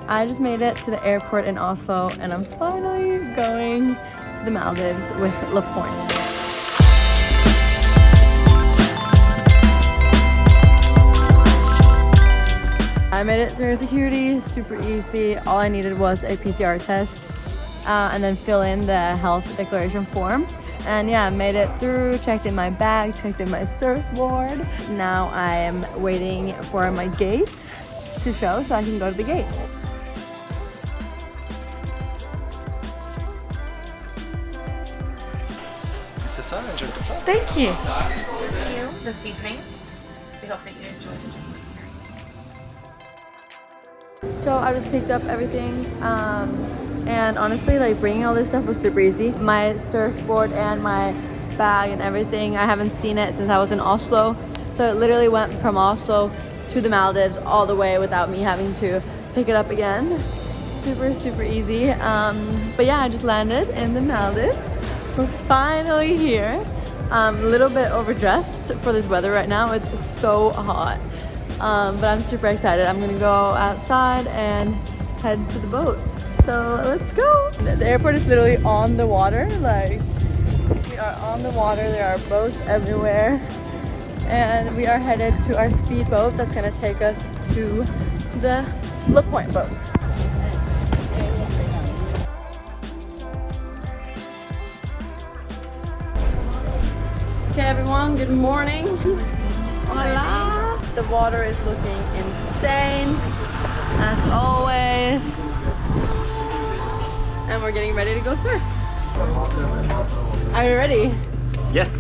I just made it to the airport in Oslo and I'm finally going to the Maldives with Lapoint. I made it through security, super easy. All I needed was a PCR test and then fill in the health declaration form. And yeah, I made it through, checked in my bag, checked in my surfboard. Now I am waiting for my gate to show so I can go to the gate. Thank you. Thank you this evening. We hope that you enjoy the journey. So I just picked up everything and honestly, like, bringing all this stuff was super easy. My surfboard and my bag and everything, I haven't seen it since I was in Oslo. So it literally went from Oslo to the Maldives all the way without me having to pick it up again. Super easy. But yeah, I just landed in the Maldives. We're finally here. A little bit overdressed for this weather right now. It's so hot. But I'm super excited. I'm gonna go outside and head to the boat. So let's go. The airport is literally on the water. Like, we are on the water. There are boats everywhere. And we are headed to our speedboat that's gonna take us to the Lapoint boat. Okay everyone, good morning. Hola. The water is looking insane, as always. And we're getting ready to go surf. Are you ready? Yes.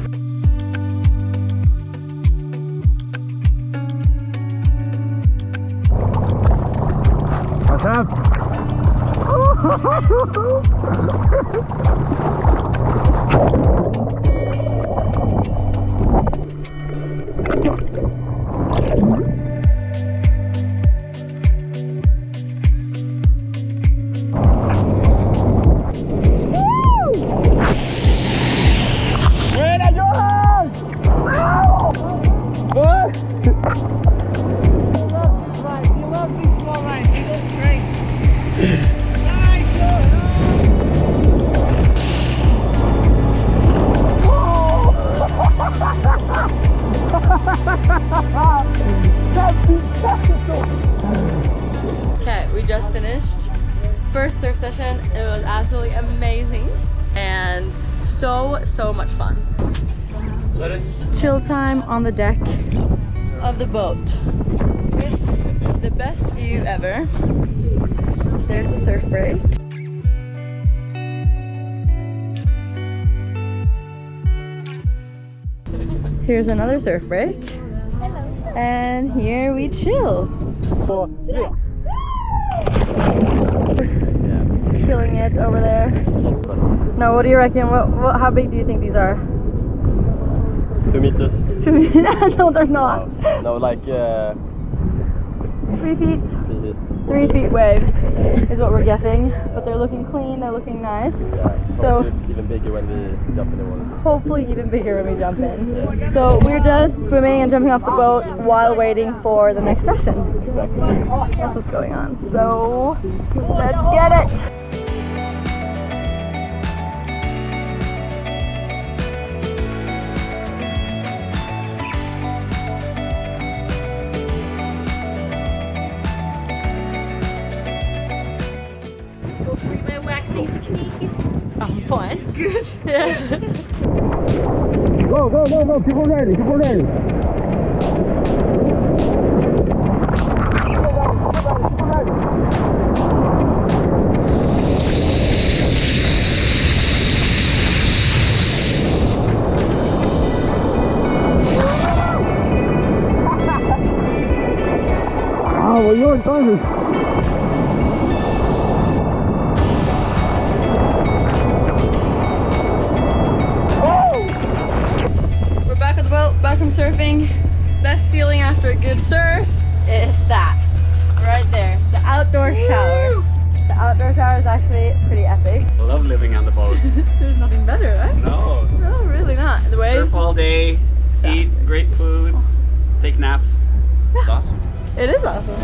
What's up? Okay, we just finished first surf session. It was absolutely amazing and so much fun. Chill time on the deck of the boat with the best view ever. There's the surf break. Here's another surf break. Hello. And here we chill. Killing it over there. Now, what do you reckon? How big do you think these are? 2 meters. 2 meters? No, they're not. No, like 3 feet. 3 feet waves is what we're guessing. But they're looking clean. They're looking nice. Yeah, so even bigger when we jump in the water. Hopefully even bigger when we jump in. Yeah. So we're just swimming and jumping off the boat while waiting for the next session. Exactly. That's what's going on. So let's get it. My waxing techniques. On point. Good. Yes. Go, people ready, Ah, voy yo entonces. Back from surfing. Best feeling after a good surf is that right there, the outdoor shower. The outdoor shower is actually pretty epic. I love living on the boat. There's nothing better, right? No. No, really not. The waves. Surf all day, eat great food, take naps. It's awesome. It is awesome.